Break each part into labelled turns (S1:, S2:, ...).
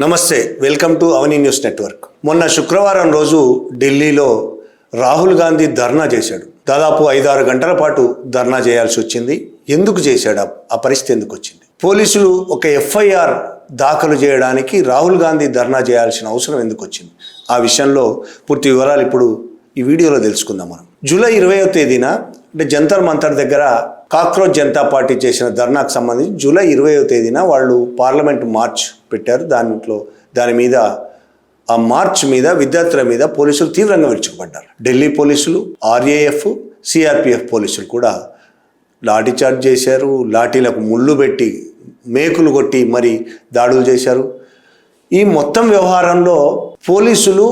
S1: నమస్తే, welcome to Avani news network. మొన్న శుక్రవారం రోజు ఢిల్లీలో రాహుల్ గాంధీ ధర్నా చేశాడు. దాదాపు 5-6 గంటల పాటు ధర్నా చేయాల్సి వచ్చింది. ఎందుకు చేశాడు? ఆ పరిస్థితి ఎందుకు వచ్చింది? పోలీసులు ఒక ఎఫ్ఐఆర్ దాఖలు చేయడానికి రాహుల్ గాంధీ ధర్నా చేయాల్సిన అవసరం ఎందుకు వచ్చింది? ఆ విషయంలో పూర్తి వివరాలు ఇప్పుడు ఈ వీడియోలో తెలుసుకుందాం. మనం జూలై 20వ తేదీన అంటే జంతర్ మంతర్ దగ్గర కాక్రోచ్ జనతా పార్టీ చేసిన ధర్నాకు సంబంధించి జూలై 20వ తేదీన వాళ్ళు పార్లమెంట్ మార్చ్ పెట్టారు. దాని మీద ఆ మార్చ్ మీద విద్యార్థుల మీద పోలీసులు తీవ్రంగా విరుచుకుపడ్డారు. ఢిల్లీ పోలీసులు, ఆర్ఏఎఫ్, సిఆర్పిఎఫ్ పోలీసులు కూడా లాఠీ చార్జ్ చేశారు. లాఠీలకు ముళ్ళు పెట్టి మేకులు కొట్టి మరి దాడులు చేశారు. ఈ మొత్తం వ్యవహారంలో పోలీసులు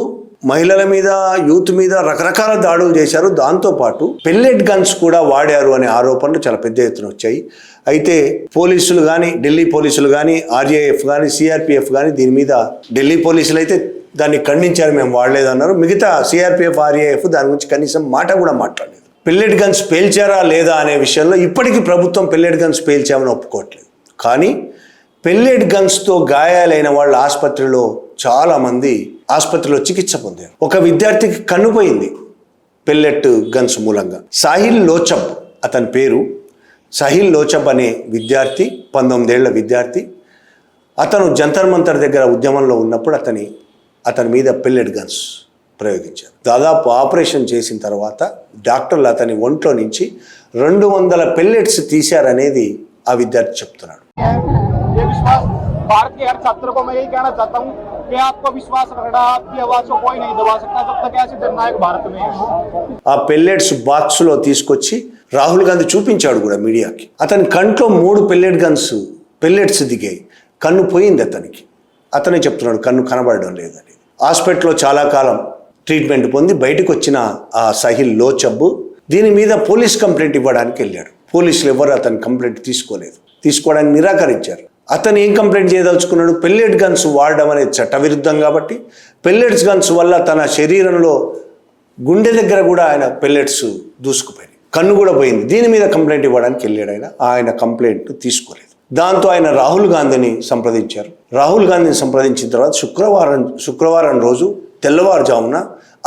S1: మహిళల మీద, యూత్ మీద రకరకాల దాడులు చేశారు. దాంతోపాటు పెల్లెట్ గన్స్ కూడా వాడారు అనే ఆరోపణలు చాలా పెద్ద ఎత్తున వచ్చాయి. అయితే పోలీసులు కానీ, ఢిల్లీ పోలీసులు కానీ, ఆర్ఏఎఫ్ కానీ, సిఆర్పిఎఫ్ కానీ దీని మీద, ఢిల్లీ పోలీసులు అయితే దాన్ని ఖండించారు, మేము వాడలేదన్నారు. మిగతా సిఆర్పిఎఫ్, ఆర్ఏఎఫ్ దాని గురించి కనీసం మాట కూడా మాట్లాడలేదు. పెల్లెట్ గన్స్ పేల్చారా లేదా అనే విషయంలో ఇప్పటికీ ప్రభుత్వం పెల్లెట్ గన్స్ పేల్చామని ఒప్పుకోవట్లేదు. కానీ పెల్లెట్ గన్స్తో గాయాలైన వాళ్ళ ఆసుపత్రిలో చాలామంది ఆసుపత్రిలో చికిత్స పొందారు. ఒక విద్యార్థికి కన్నుపోయింది పెల్లెట్ గన్స్ మూలంగా. సాహిల్ లోచబ్ అతని పేరు. సాహిల్ లోచబ్ అనే విద్యార్థి, 19 ఏళ్ల విద్యార్థి. అతను జంతర్ మంతర్ దగ్గర ఉద్యమంలో ఉన్నప్పుడు అతని మీద పెల్లెట్ గన్స్ ప్రయోగించారు. దాదాపు ఆపరేషన్ చేసిన తర్వాత డాక్టర్లు అతని ఒంట్లో నుంచి 200 పెల్లెట్స్ తీశారనేది ఆ విద్యార్థి చెప్తున్నాడు.
S2: भारत के हर छात्र को मैं यही कहना चाहता हूँ कि आपको विश्वास रखना, आपकी आवाज को कोई नहीं दबा सकता जब तक ऐसे जननायक भारत में है.
S1: ఆ పెల్లెట్స్ బాక్స్ లో తీసుకొచ్చి రాహుల్ గాంధీ చూపించాడు కూడా మీడియాకి. అతని కంట్లో 3 పెల్లెట్స్ దిగాయి. కన్ను పోయింది అతనికి. అతనే చెప్తున్నాడు కన్ను కనబడడం లేదని. హాస్పిటల్లో చాలా కాలం ట్రీట్మెంట్ పొంది బయటకు వచ్చిన ఆ సాహిల్ లోచబ్ దీని మీద పోలీస్ కంప్లైంట్ ఇవ్వడానికి వెళ్ళాడు. పోలీసులు ఎవరు అతని కంప్లైంట్ తీసుకోవడానికి నిరాకరించారు. అతను ఏం కంప్లైంట్ చేయదలుచుకున్నాడు? పెల్లెట్ గన్స్ వాడడం అనేది చట్టవిరుద్ధం కాబట్టి పెల్లెట్స్ గన్స్ వల్ల తన శరీరంలో గుండె దగ్గర కూడా ఆయన పెల్లెట్స్ దూసుకుపోయింది, కన్ను కూడా పోయింది. దీని మీద కంప్లైంట్ ఇవ్వడానికి వెళ్ళాడు. ఆయన కంప్లైంట్ తీసుకోలేదు. దాంతో ఆయన రాహుల్ గాంధీని సంప్రదించారు. రాహుల్ గాంధీని సంప్రదించిన తర్వాత శుక్రవారం రోజు తెల్లవారుజామున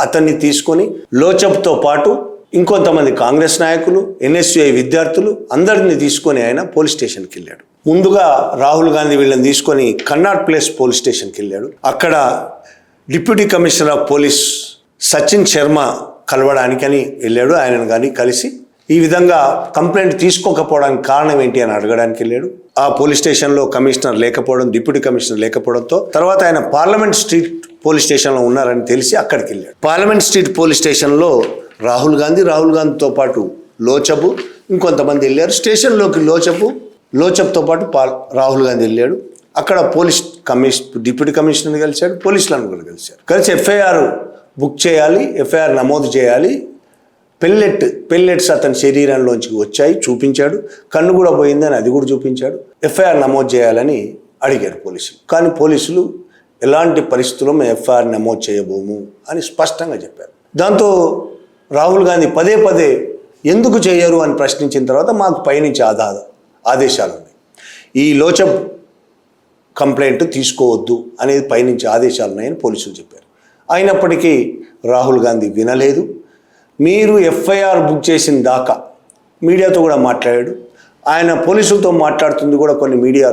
S1: అతన్ని తీసుకొని లోచబ్తో పాటు ఇంకొంతమంది కాంగ్రెస్ నాయకులు, ఎన్ఎస్యుఐ విద్యార్థులు అందరిని తీసుకొని ఆయన పోలీస్ స్టేషన్కి వెళ్ళాడు. ముందుగా రాహుల్ గాంధీ వీళ్ళని తీసుకొని కన్నాట్ ప్లేస్ పోలీస్ స్టేషన్కి వెళ్ళాడు. అక్కడ deputy commissioner of police Sachin Sharma కలవడానికని వెళ్ళాడు. ఆయనను కానీ కలిసి ఈ విధంగా కంప్లైంట్ తీసుకోకపోవడానికి కారణం ఏంటి అని అడగడానికి వెళ్ళాడు. ఆ పోలీస్ స్టేషన్లో కమిషనర్ లేకపోవడం, డిప్యూటీ కమిషనర్ లేకపోవడంతో తర్వాత ఆయన పార్లమెంట్ స్ట్రీట్ పోలీస్ స్టేషన్లో ఉన్నారని తెలిసి అక్కడికి వెళ్ళాడు. పార్లమెంట్ స్ట్రీట్ పోలీస్ స్టేషన్లో రాహుల్ గాంధీతో పాటు లోచబ్ ఇంకొంతమంది వెళ్ళారు. స్టేషన్లోకి లోచబ్తో పాటు రాహుల్ గాంధీ వెళ్ళాడు. అక్కడ డిప్యూటీ కమిషనర్ కలిశాడు, పోలీసులను కూడా కలిసి ఎఫ్ఐఆర్ బుక్ చేయాలి, ఎఫ్ఐఆర్ నమోదు చేయాలి. పెల్లెట్స్ అతని శరీరంలోంచి వచ్చాయి, చూపించాడు. కన్ను కూడా పోయిందని అది కూడా చూపించాడు. ఎఫ్ఐఆర్ నమోదు చేయాలని అడిగారు పోలీసులు. కానీ పోలీసులు ఎలాంటి పరిస్థితుల్లో మేము ఎఫ్ఐఆర్ నమోదు చేయబోము అని స్పష్టంగా చెప్పారు. దాంతో రాహుల్ గాంధీ పదే ఎందుకు చేయరు అని ప్రశ్నించిన తర్వాత మాకు పైనుంచి ఆదేశాలు ఉన్నాయి, ఈ లోచబ్ కంప్లైంట్ తీసుకోవద్దు అనేది పైనుంచి ఆదేశాలు ఉన్నాయని పోలీసులు చెప్పారు. అయినప్పటికీ రాహుల్ గాంధీ వినలేదు. మీరు ఎఫ్ఐఆర్ బుక్ చేసిన దాకా మీడియాతో కూడా మాట్లాడాడు. ఆయన పోలీసులతో మాట్లాడుతుంది కూడా కొన్ని మీడియా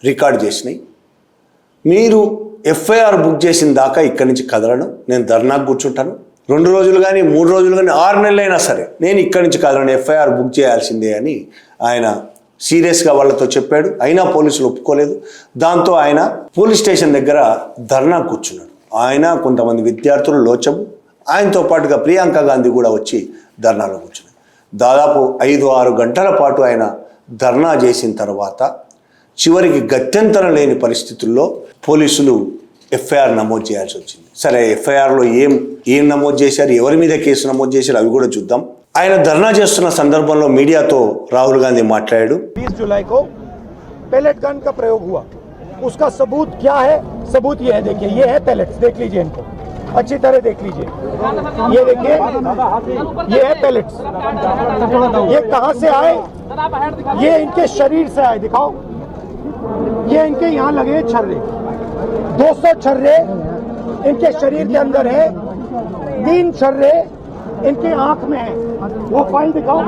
S1: రికార్డ్ చేసినాయి. మీరు ఎఫ్ఐఆర్ బుక్ చేసిన దాకా ఇక్కడి నుంచి కదలను, నేను ధర్నాకు కూర్చుంటాను. 2 రోజులు కానీ 3 రోజులు కానీ 6 నెలలైనా సరే నేను ఇక్కడి నుంచి కదలను, ఎఫ్ఐఆర్ బుక్ చేయాల్సిందే అని ఆయన సీరియస్గా వాళ్ళతో చెప్పాడు. అయినా పోలీసులు ఒప్పుకోలేదు. దాంతో ఆయన పోలీస్ స్టేషన్ దగ్గర ధర్నా కూర్చున్నాడు. ఆయన, కొంతమంది విద్యార్థులు, లోచబ్, ఆయనతో పాటుగా ప్రియాంక గాంధీ కూడా వచ్చి ధర్నాలో కూర్చున్నారు. దాదాపు 5-6 గంటల పాటు ఆయన ధర్నా చేసిన తర్వాత చివరికి గత్యంతరం లేని పరిస్థితుల్లో పోలీసులు ఎఫ్ఐఆర్ నమోదు చేయాల్సి వచ్చింది. సరే, ఎఫ్ఐఆర్లో ఏం నమోదు చేశారు, ఎవరి మీద కేసు నమోదు చేశారు అవి కూడా చూద్దాం. ఆయన ధర్నా చేస్తున్న సందర్భంలో మీడియాతో రాహుల్ గాంధీ మాట్లాడాడు.
S2: 20 जुलाई को पैलेट गन का प्रयोग हुआ, उसका सबूत क्या है? सबूत ये है, देखिए ये है पैलेट्स, देख लीजिए इनको अच्छी तरह देख लीजिए। ये देखिए, ये है पैलेट्स। ये कहाँ से आए? ये इनके शरीर से आए, दिखाओ। ये इनके यहाँ लगे छर्रे, 200 छर्रे इनके शरीर के अंदर है, 3 छर्रे इनकी आंख में है। वो फाइल दिखाओ।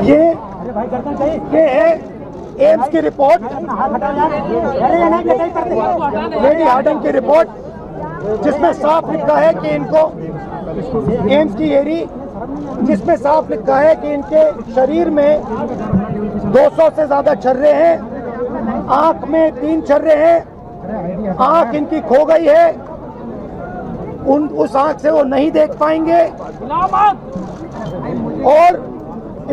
S2: ये है एम्स की रिपोर्ट, लेडी हार्डन की रिपोर्ट, जिसमें साफ लिखा है कि इनको एम्स की एरी, जिसमें साफ लिखा है कि इनके शरीर में 200 से ज्यादा छर्रे हैं, आंख में 3 छर्रे हैं, आंख इनकी खो गई है, उस आंख से वो नहीं देख पाएंगे, और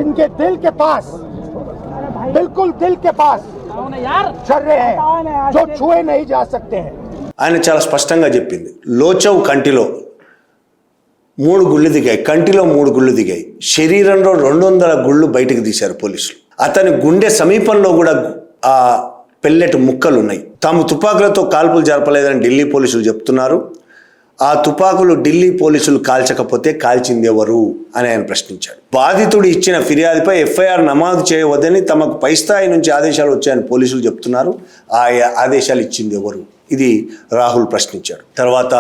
S2: इनके दिल के पास, बिल्कुल दिल के पास छर्रे हैं जो छुए नहीं जा सकते हैं।
S1: ఆయన చాలా స్పష్టంగా చెప్పింది. లోచవ్ కంటిలో 3 గుళ్ళు దిగాయి, కంటిలో 3 గుళ్ళు దిగాయి, శరీరంలో 200 గుళ్ళు బయటకు తీశారు పోలీసులు. అతని గుండె సమీపంలో కూడా ఆ పెల్లెట్ ముక్కలు ఉన్నాయి. తాము తుపాకులతో కాల్పులు జరపలేదని ఢిల్లీ పోలీసులు చెప్తున్నారు. ఆ తుపాకులు ఢిల్లీ పోలీసులు కాల్చకపోతే కాల్చింది ఎవరు అని ఆయన ప్రశ్నించాడు. బాధితుడు ఇచ్చిన ఫిర్యాదుపై ఎఫ్ఐఆర్ నమోదు చేయవద్దని తమకు పై స్థాయి నుంచి ఆదేశాలు వచ్చాయని పోలీసులు చెప్తున్నారు. ఆ ఆదేశాలు ఇచ్చింది ఎవరు? ఇది రాహుల్ ప్రశ్నించాడు. తర్వాత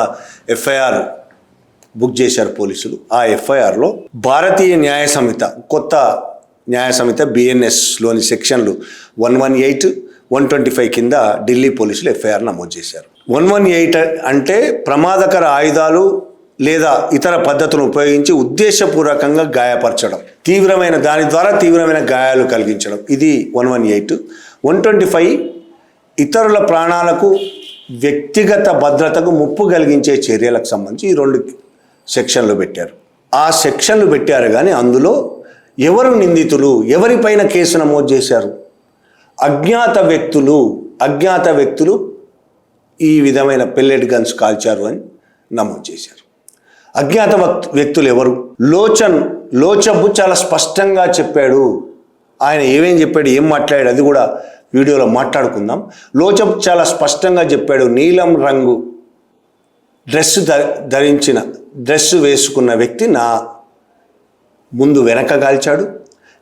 S1: ఎఫ్ఐఆర్ బుక్ చేశారు పోలీసులు. ఆ ఎఫ్ఐఆర్లో భారతీయ న్యాయ సంహిత, కొత్త న్యాయ సంహిత బిఎన్ఎస్లోని సెక్షన్లు 118, 125 కింద ఢిల్లీ పోలీసులు ఎఫ్ఐఆర్ నమోదు చేశారు. 118 అంటే ప్రమాదకర ఆయుధాలు లేదా ఇతర పద్ధతులను ఉపయోగించి ఉద్దేశపూర్వకంగా గాయపరచడం, తీవ్రమైన దాని ద్వారా తీవ్రమైన గాయాలు కలిగించడం, ఇది 118. 125 ఇతరుల ప్రాణాలకు, వ్యక్తిగత భద్రతకు ముప్పు కలిగించే చర్యలకు సంబంధించి ఈ 2 సెక్షన్లు పెట్టారు. ఆ సెక్షన్లు పెట్టారు కానీ అందులో ఎవరు నిందితులు, ఎవరిపైన కేసు నమోదు చేశారు? అజ్ఞాత వ్యక్తులు ఈ విధమైన పెల్లెట్ గన్స్ కాల్చారు అని నమోదు చేశారు. అజ్ఞాత వ్యక్తులు ఎవరు? లోచబ్ చాలా స్పష్టంగా చెప్పాడు. ఆయన ఏమేం చెప్పాడు, ఏం మాట్లాడాడు, అది కూడా వీడియోలో మాట్లాడుకుందాం. లోచబ్ చాలా స్పష్టంగా చెప్పాడు, నీలం రంగు డ్రెస్ వేసుకున్న వ్యక్తి నా ముందు వెనక కాల్చాడు,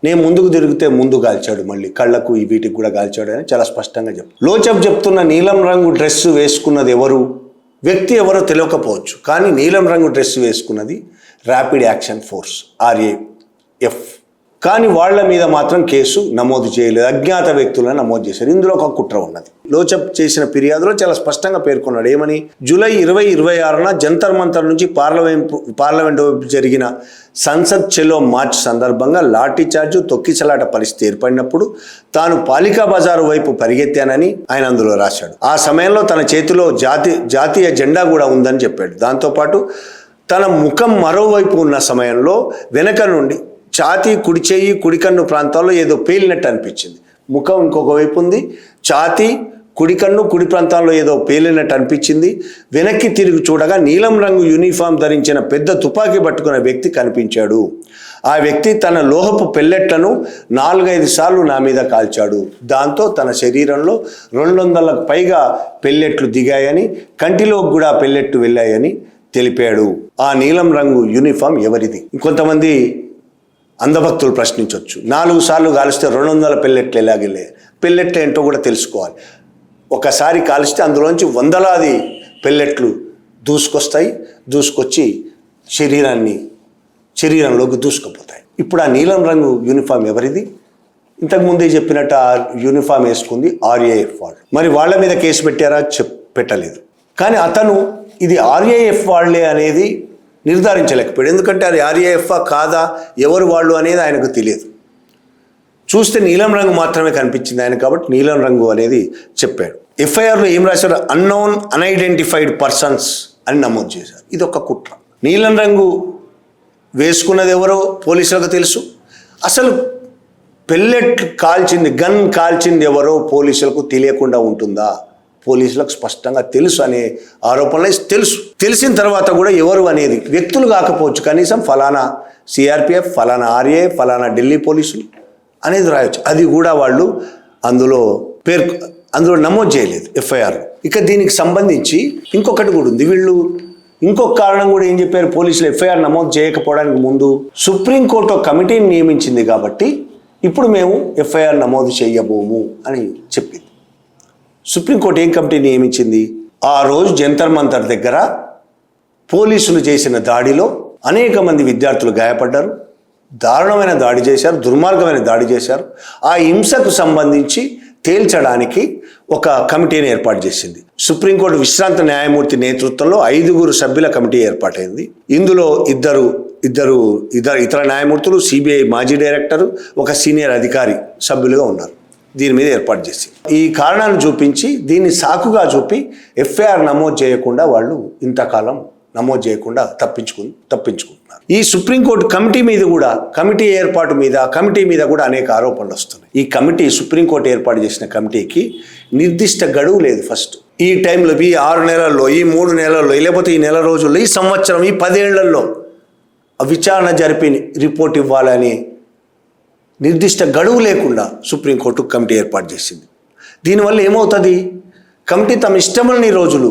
S1: నేను ముందుకు తిరిగితే ముందు కాల్చాడు, మళ్ళీ కళ్ళకు వీటికి కూడా కాల్చాడు అని చాలా స్పష్టంగా చెప్పాడు. లోచబ్ చెప్తున్న నీలం రంగు డ్రెస్ వేసుకున్నది ఎవరు, వ్యక్తి ఎవరో తెలియకపోవచ్చు, కానీ నీలం రంగు డ్రెస్ వేసుకున్నది ర్యాపిడ్ యాక్షన్ ఫోర్స్ RAF. కానీ వాళ్ళ మీద మాత్రం కేసు నమోదు చేయలేదు, అజ్ఞాత వ్యక్తులను నమోదు చేశారు. ఇందులో ఒక కుట్ర ఉన్నది. లోచబ్ చేసిన ఫిర్యాదులో చాలా స్పష్టంగా పేర్కొన్నాడు. ఏమని? జూలై 2026న జంతర్ మంతర్ నుంచి పార్లమెంట్ వైపు జరిగిన సంసద్ చెలో మార్చ్ సందర్భంగా లాఠీ చార్జు, తొక్కిసలాట పరిస్థితి ఏర్పడినప్పుడు తాను పాలికా బజారు వైపు పరిగెత్తానని ఆయన అందులో రాశాడు. ఆ సమయంలో తన చేతిలో జాతీయ జెండా కూడా ఉందని చెప్పాడు. దాంతోపాటు తన ముఖం మరోవైపు ఉన్న సమయంలో వెనక నుండి ఛాతీ, కుడి చెయ్యి, కుడి కన్ను ప్రాంతాల్లో ఏదో పేలినట్టు అనిపించింది. ముఖం ఇంకొక వైపు ఉంది, ఛాతీ, కుడి కన్ను, కుడి ప్రాంతాల్లో ఏదో పేలినట్టు అనిపించింది. వెనక్కి తిరిగి చూడగా నీలం రంగు యూనిఫామ్ ధరించిన పెద్ద తుపాకీ పట్టుకున్న వ్యక్తి కనిపించాడు. ఆ వ్యక్తి తన లోహపు పెల్లెట్లను 4-5 సార్లు నా మీద కాల్చాడు. దాంతో తన శరీరంలో 200లకు పైగా పెల్లెట్లు దిగాయని, కంటిలోకి కూడా పెల్లెట్లు వెళ్ళాయని తెలిపాడు. ఆ నీలం రంగు యూనిఫామ్ ఎవరిది? ఇంకొంతమంది అంధభక్తులు ప్రశ్నించవచ్చు, 4 సార్లు కాలిస్తే 200 పెల్లెట్లు ఎలాగెళ్ళాయి? పెల్లెట్లు ఏంటో కూడా తెలుసుకోవాలి. ఒకసారి కాలిస్తే అందులోంచి వందలాది పెల్లెట్లు దూసుకొచ్చి శరీరంలోకి దూసుకుపోతాయి. ఇప్పుడు ఆ నీలం రంగు యూనిఫామ్ ఎవరిది? ఇంతకుముందే చెప్పినట్టు ఆ యూనిఫామ్ వేసుకుంది RAF వాళ్ళు. మరి వాళ్ళ మీద కేసు పెట్టారా? పెట్టలేదు. కానీ అతను ఇది RAF వాళ్ళే అనేది నిర్ధారించలేకపోయాడు. ఎందుకంటే అది RAF కాదా, ఎవరు వాళ్ళు అనేది ఆయనకు తెలియదు. చూస్తే నీలం రంగు మాత్రమే కనిపించింది ఆయన, కాబట్టి నీలం రంగు అనేది చెప్పాడు. ఎఫ్ఐఆర్లో ఏం రాశారు? అన్నోన్ అన్ఐడెంటిఫైడ్ పర్సన్స్ అని నమోదు చేశారు. ఇది ఒక కుట్ర. నీలం రంగు వేసుకున్నది ఎవరో పోలీసులకు తెలుసు. అసలు పెల్లెట్ గన్ కాల్చింది ఎవరో పోలీసులకు తెలియకుండా ఉంటుందా? పోలీసులకు స్పష్టంగా తెలుసు అనే ఆరోపణలు తెలుసు. తెలిసిన తర్వాత కూడా ఎవరు అనేది వ్యక్తులు కాకపోవచ్చు, కనీసం ఫలానా CRPF, ఫలానా RA, ఫలానా ఢిల్లీ పోలీసులు అనేది రాయొచ్చు. అది కూడా వాళ్ళు అందులో నమోదు చేయలేదు ఎఫ్ఐఆర్. ఇక దీనికి సంబంధించి ఇంకొకటి కూడా ఉంది. వీళ్ళు ఇంకొక కారణం కూడా ఏం చెప్పారు పోలీసులు ఎఫ్ఐఆర్ నమోదు చేయకపోవడానికి ముందు? సుప్రీంకోర్టు కమిటీని నియమించింది కాబట్టి ఇప్పుడు మేము ఎఫ్ఐఆర్ నమోదు చేయబోము అని చెప్పింది. సుప్రీంకోర్టు ఏం కమిటీ నియమించింది? ఆ రోజు జంతర్ మంతర్ దగ్గర పోలీసులు చేసిన దాడిలో అనేక మంది విద్యార్థులు గాయపడ్డారు, దారుణమైన దాడి చేశారు, దుర్మార్గమైన దాడి చేశారు. ఆ హింసకు సంబంధించి తేల్చడానికి ఒక కమిటీని ఏర్పాటు చేసింది. సుప్రీంకోర్టు విశ్రాంత న్యాయమూర్తి నేతృత్వంలో 5 సభ్యుల కమిటీ ఏర్పాటైంది. ఇందులో ఇతర న్యాయమూర్తులు, సిబిఐ మాజీ డైరెక్టరు, ఒక సీనియర్ అధికారి సభ్యులుగా ఉన్నారు. దీని మీద ఏర్పాటు చేసి ఈ కారణాన్ని చూపించి దీన్ని సాకుగా చూపి ఎఫ్ఐఆర్ నమోదు చేయకుండా వాళ్ళు ఇంతకాలం నమోదు చేయకుండా తప్పించుకుంటున్నారు. ఈ సుప్రీంకోర్టు కమిటీ ఏర్పాటు మీద కూడా అనేక ఆరోపణలు వస్తున్నాయి. ఈ కమిటీ సుప్రీంకోర్టు ఏర్పాటు చేసిన కమిటీకి నిర్దిష్ట గడువు లేదు. ఫస్ట్ ఈ టైంలో, ఈ 6 నెలల్లో, ఈ 3 నెలల్లో, లేకపోతే ఈ నెల రోజుల్లో, ఈ సంవత్సరం, ఈ 10 ఏళ్లలో విచారణ జరిపి రిపోర్ట్ ఇవ్వాలని నిర్దిష్ట గడువు లేకుండా సుప్రీంకోర్టు కమిటీ ఏర్పాటు చేసింది. దీనివల్ల ఏమవుతుంది? కమిటీ తమ ఇష్టమని రోజులు,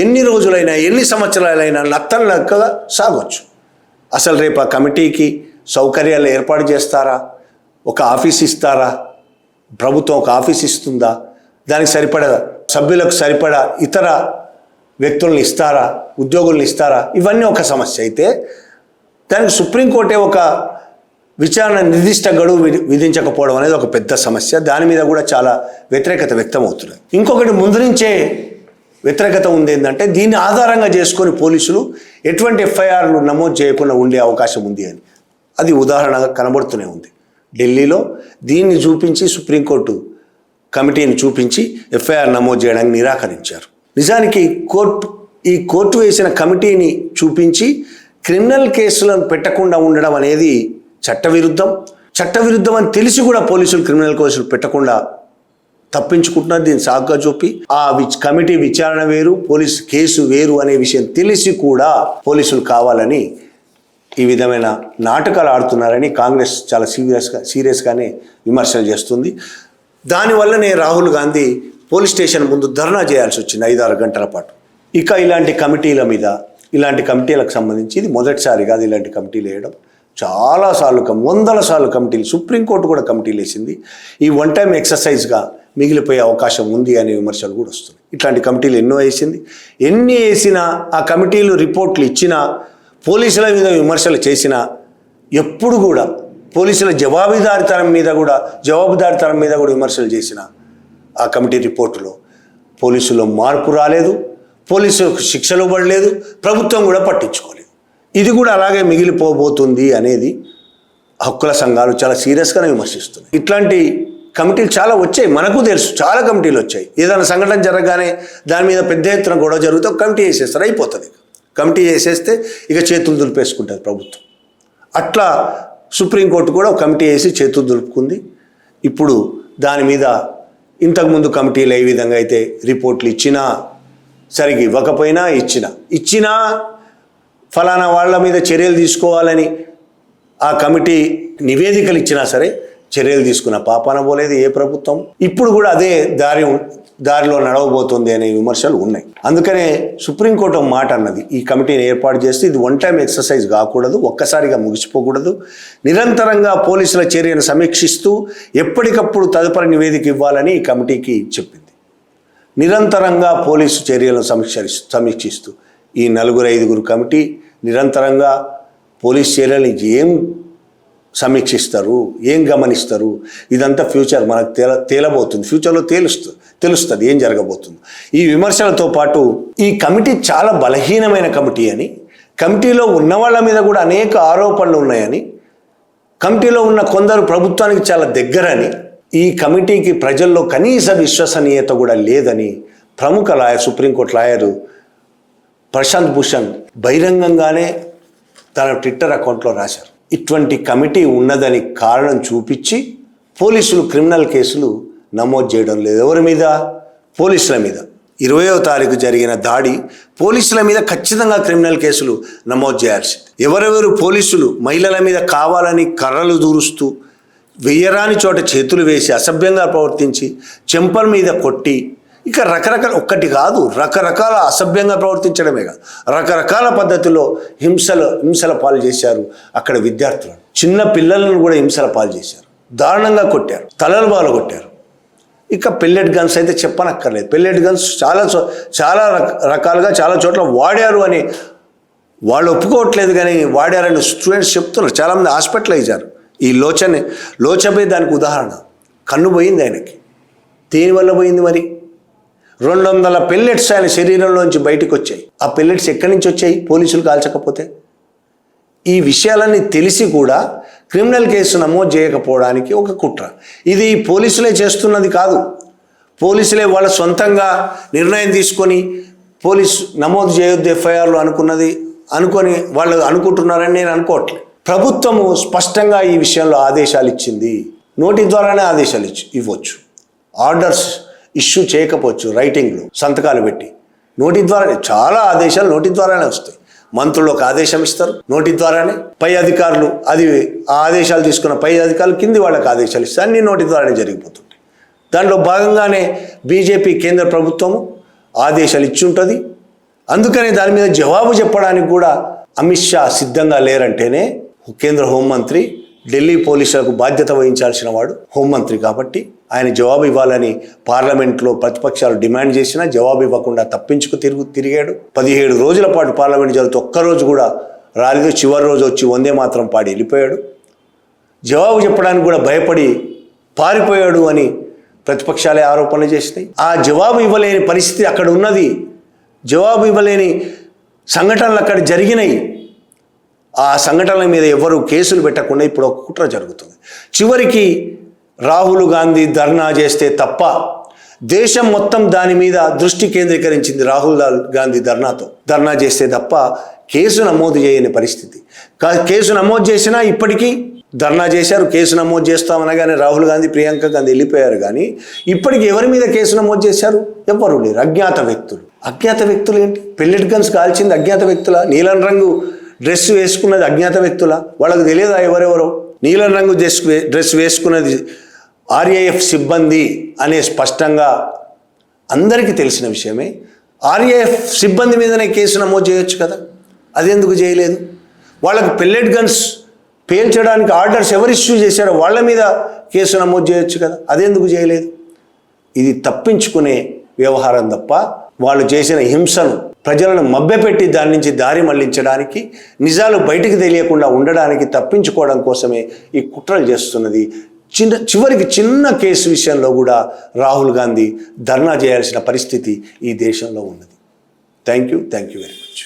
S1: ఎన్ని రోజులైనా, ఎన్ని సంవత్సరాలైనా నత్తనక్కగా సాగొచ్చు. అసలు రేపు ఆ కమిటీకి సౌకర్యాలు ఏర్పాటు చేస్తారా? ఒక ఆఫీస్ ఇస్తారా? ప్రభుత్వం ఒక ఆఫీస్ ఇస్తుందా? దానికి సరిపడా సభ్యులకు సరిపడా ఇతర వ్యక్తులను ఇస్తారా? ఉద్యోగులను ఇస్తారా? ఇవన్నీ ఒక సమస్య అయితే, దానికి సుప్రీంకోర్టే ఒక విచారణ నిర్దిష్ట గడువు విధించకపోవడం అనేది ఒక పెద్ద సమస్య. దాని మీద కూడా చాలా వ్యతిరేకత వ్యక్తం అవుతుంది. ఇంకొకటి ముందు నుంచే వ్యతిరేకత ఉంది ఏంటంటే, దీన్ని ఆధారంగా చేసుకొని పోలీసులు ఎటువంటి ఎఫ్ఐఆర్లు నమోదు చేయకుండా ఉండే అవకాశం ఉంది అని. అది ఉదాహరణగా కనబడుతూనే ఉంది. ఢిల్లీలో దీన్ని చూపించి సుప్రీంకోర్టు కమిటీని చూపించి ఎఫ్ఐఆర్ నమోదు చేయడానికి నిరాకరించారు. నిజానికి ఈ కోర్టు వేసిన కమిటీని చూపించి క్రిమినల్ కేసులను పెట్టకుండా ఉండడం అనేది చట్టవిరుద్ధం అని తెలిసి కూడా పోలీసులు క్రిమినల్ కేసులు పెట్టకుండా తప్పించుకుంటున్నారు. దీన్ని సాకుగా చూపి ఆ కమిటీ విచారణ వేరు, పోలీసు కేసు వేరు అనే విషయం తెలిసి కూడా పోలీసులు కావాలని ఈ విధమైన నాటకాలు ఆడుతున్నారని కాంగ్రెస్ చాలా సీరియస్గానే విమర్శలు చేస్తుంది. దానివల్లనే రాహుల్ గాంధీ పోలీస్ స్టేషన్ ముందు ధర్నా చేయాల్సి వచ్చింది 5-6 గంటల పాటు. ఇక ఇలాంటి కమిటీలకు సంబంధించి ఇది మొదటిసారి కాదు ఇలాంటి కమిటీలు వేయడం. చాలాసార్లు, 100 సార్లు కమిటీలు, సుప్రీంకోర్టు కూడా కమిటీలు వేసింది. ఈ వన్ టైం ఎక్సర్సైజ్గా మిగిలిపోయే అవకాశం ఉంది అనే విమర్శలు కూడా వస్తున్నాయి. ఇట్లాంటి కమిటీలు ఎన్నో వేసింది. ఎన్ని వేసినా, ఆ కమిటీలు రిపోర్ట్లు ఇచ్చినా, పోలీసుల మీద విమర్శలు చేసినా, ఎప్పుడు కూడా పోలీసుల జవాబుదారితనం మీద కూడా విమర్శలు చేసిన ఆ కమిటీ రిపోర్టులో పోలీసులో మార్పు రాలేదు, పోలీసులకు శిక్షలు పడలేదు, ప్రభుత్వం కూడా పట్టించుకోలేదు. ఇది కూడా అలాగే మిగిలిపోబోతుంది అనేది హక్కుల సంఘాలు చాలా సీరియస్గానే విమర్శిస్తున్నాయి. ఇట్లాంటి కమిటీలు చాలా వచ్చాయి, మనకు తెలుసు, చాలా కమిటీలు వచ్చాయి. ఏదైనా సంఘటన జరగగానే దాని మీద పెద్ద ఎత్తున గొడవ జరిగితే ఒక కమిటీ వేసేస్తారు, అయిపోతుంది. కమిటీ వేసేస్తే ఇక చేతులు దులిపేసుకుంటుంది ప్రభుత్వం. అట్లా సుప్రీంకోర్టు కూడా ఒక కమిటీ వేసి చేతులు దులుపుకుంది. ఇప్పుడు దాని మీద ఇంతకుముందు కమిటీలు ఏ విధంగా అయితే రిపోర్ట్లు ఇచ్చినా, సరిగ్గా ఇవ్వకపోయినా, ఇచ్చినా ఫలానా వాళ్ళ మీద చర్యలు తీసుకోవాలని ఆ కమిటీ నివేదికలు ఇచ్చినా సరే చర్యలు తీసుకున్న పాపాన పోలేదు ఏ ప్రభుత్వం. ఇప్పుడు కూడా అదే దారిలో నడవబోతుంది అనే విమర్శలు ఉన్నాయి. అందుకనే సుప్రీంకోర్టు మాట అన్నది, ఈ కమిటీని ఏర్పాటు చేస్తే ఇది వన్ టైం ఎక్సర్సైజ్ కాకూడదు, ఒక్కసారిగా ముగిసిపోకూడదు, నిరంతరంగా పోలీసుల చర్యను సమీక్షిస్తూ ఎప్పటికప్పుడు తదుపరి నివేదిక ఇవ్వాలని ఈ కమిటీకి చెప్పింది. నిరంతరంగా పోలీసు చర్యలను సమీక్షిస్తూ ఈ 4-5 కమిటీ నిరంతరంగా పోలీస్ చర్యలను ఏం సమీక్షిస్తారు, ఏం గమనిస్తారు, ఇదంతా ఫ్యూచర్ మనకు తేలబోతుంది. ఫ్యూచర్లో తెలుస్తుంది ఏం జరగబోతుంది. ఈ విమర్శలతో పాటు ఈ కమిటీ చాలా బలహీనమైన కమిటీ అని, కమిటీలో ఉన్న వాళ్ళ మీద కూడా అనేక ఆరోపణలు ఉన్నాయని, కమిటీలో ఉన్న కొందరు ప్రభుత్వానికి చాలా దగ్గరని, ఈ కమిటీకి ప్రజల్లో కనీస విశ్వసనీయత కూడా లేదని ప్రముఖ సుప్రీంకోర్టు లాయరు ప్రశాంత్ భూషణ్ బహిరంగంగానే తన ట్విట్టర్ అకౌంట్లో రాశారు. ఇటువంటి కమిటీ ఉన్నదని కారణం చూపించి పోలీసులు క్రిమినల్ కేసులు నమోదు చేయడం లేదు. ఎవరి మీద? పోలీసుల మీద. 20వ తారీఖు జరిగిన దాడి, పోలీసుల మీద ఖచ్చితంగా క్రిమినల్ కేసులు నమోదు చేయాల్సింది. ఎవరెవరు పోలీసులు మహిళల మీద కావాలని కర్రలు దూరుస్తూ, వెయ్యరాని చోట చేతులు వేసి, అసభ్యంగా ప్రవర్తించి, చెంపల మీద కొట్టి, ఇక ఒక్కటి కాదు, రకరకాల అసభ్యంగా ప్రవర్తించడమే కాదు, రకరకాల పద్ధతిలో హింసల పాలు చేశారు. అక్కడ విద్యార్థులను, చిన్న పిల్లలను కూడా హింసల పాలు చేశారు. దారుణంగా కొట్టారు, తలలు బాలు కొట్టారు. ఇక పెల్లెట్ గన్స్ అయితే చెప్పనక్కర్లేదు. పెల్లెట్ గన్స్ చాలా రకాలుగా చాలా చోట్ల వాడారు అని వాళ్ళు ఒప్పుకోవట్లేదు, కానీ వాడారని స్టూడెంట్స్ చెప్తున్నారు. చాలామంది హాస్పిటలైజ్ అయ్యారు. ఈ లోచపై దానికి ఉదాహరణ. కన్ను పోయింది ఆయనకి. దేనివల్ల పోయింది మరి? 200 పెల్లెట్స్ ఆయన శరీరంలోంచి బయటకు వచ్చాయి. ఆ పెల్లెట్స్ ఎక్కడి నుంచి వచ్చాయి? పోలీసులు కాల్చకపోతే. ఈ విషయాలన్నీ తెలిసి కూడా క్రిమినల్ కేసు నమోదు చేయకపోవడానికి ఒక కుట్ర. ఇది పోలీసులే చేస్తున్నది కాదు. పోలీసులే వాళ్ళ సొంతంగా నిర్ణయం తీసుకొని పోలీసు నమోదు చేయొద్దు ఎఫ్ఐఆర్లు అనుకొని వాళ్ళు అనుకుంటున్నారని నేను అనుకోవట్లేదు. ప్రభుత్వము స్పష్టంగా ఈ విషయంలో ఆదేశాలు ఇచ్చింది. నోటి ద్వారానే ఆదేశాలు ఇవ్వచ్చు. ఆర్డర్స్ ఇష్యూ చేయకపోవచ్చు, రైటింగ్లో సంతకాలు పెట్టి. నోటి ద్వారానే చాలా ఆదేశాలు నోటి ద్వారానే వస్తాయి. మంత్రులు ఒక ఆదేశం ఇస్తారు నోటి ద్వారానే, పై అధికారులు ఆ ఆదేశాలు తీసుకున్న పై అధికారులు కింది వాళ్ళకి ఆదేశాలు ఇస్తారు. అన్ని నోటి ద్వారానే జరిగిపోతుంది. దాంట్లో భాగంగానే బీజేపీ కేంద్ర ప్రభుత్వము ఆదేశాలు ఇచ్చి ఉంటుంది. అందుకని దాని మీద జవాబు చెప్పడానికి కూడా అమిత్ షా సిద్ధంగా లేరంటేనే కేంద్ర హోంమంత్రి ఢిల్లీ పోలీసులకు బాధ్యత వహించాల్సిన వాడు హోంమంత్రి కాబట్టి ఆయన జవాబు ఇవ్వాలని పార్లమెంట్లో ప్రతిపక్షాలు డిమాండ్ చేసినా జవాబు ఇవ్వకుండా తప్పించుకు తిరిగాడు. 17 రోజుల పాటు పార్లమెంట్ జరుగుతూ ఒక్కరోజు కూడా రాలేదు. చివరి రోజు వచ్చి వందే మాత్రం పాడి వెళ్ళిపోయాడు. జవాబు చెప్పడానికి కూడా భయపడి పారిపోయాడు అని ప్రతిపక్షాలే ఆరోపణలు చేసినాయి. ఆ జవాబు ఇవ్వలేని పరిస్థితి అక్కడ ఉన్నది. జవాబు ఇవ్వలేని సంఘటనలు అక్కడ జరిగినాయి. ఆ సంఘటనల మీద ఎవరు కేసులు పెట్టకుండా ఇప్పుడు ఒక కుట్ర జరుగుతుంది. చివరికి రాహుల్ గాంధీ ధర్నా చేస్తే తప్ప దేశం మొత్తం దాని మీద దృష్టి కేంద్రీకరించింది. రాహుల్ గాంధీ ధర్నా చేస్తే తప్ప కేసు నమోదు చేయని పరిస్థితి. కేసు నమోదు చేసినా ఇప్పటికీ ధర్నా చేశారు, కేసు నమోదు చేస్తామనగానే రాహుల్ గాంధీ ప్రియాంక గాంధీ వెళ్ళిపోయారు. కానీ ఇప్పటికి ఎవరి మీద కేసు నమోదు చేశారు? ఎవ్వరు లేరు. అజ్ఞాత వ్యక్తులు ఏంటి? పెల్లెట్ గన్స్ కాల్చింది అజ్ఞాత వ్యక్తుల? నీలం రంగు డ్రెస్ వేసుకున్నది అజ్ఞాత వ్యక్తుల? వాళ్ళకు తెలియదా ఎవరెవరో? నీలం రంగు డ్రెస్ వేసుకున్నది ఆర్ఏఎఫ్ సిబ్బంది అనే స్పష్టంగా అందరికీ తెలిసిన విషయమే. ఆర్ఏఎఫ్ సిబ్బంది మీదనే కేసు నమోదు చేయొచ్చు కదా, అదెందుకు చేయలేదు? వాళ్ళకు పెల్లెట్ గన్స్ పేల్చడానికి ఆర్డర్స్ ఎవరు ఇష్యూ చేశారో వాళ్ళ మీద కేసు నమోదు చేయొచ్చు కదా, అదెందుకు చేయలేదు? ఇది తప్పించుకునే వ్యవహారం తప్ప వాళ్ళు చేసిన హింసను ప్రజలను మభ్యపెట్టి దాని నుంచి దారి మళ్లించడానికి, నిజాలు బయటికి తెలియకుండా ఉండడానికి, తప్పించుకోవడం కోసమే ఈ కుట్రలు చేస్తున్నది. చివరికి చిన్న కేసు విషయంలో కూడా రాహుల్ గాంధీ ధర్నా చేయాల్సిన పరిస్థితి ఈ దేశంలో ఉన్నది. Thank you very much.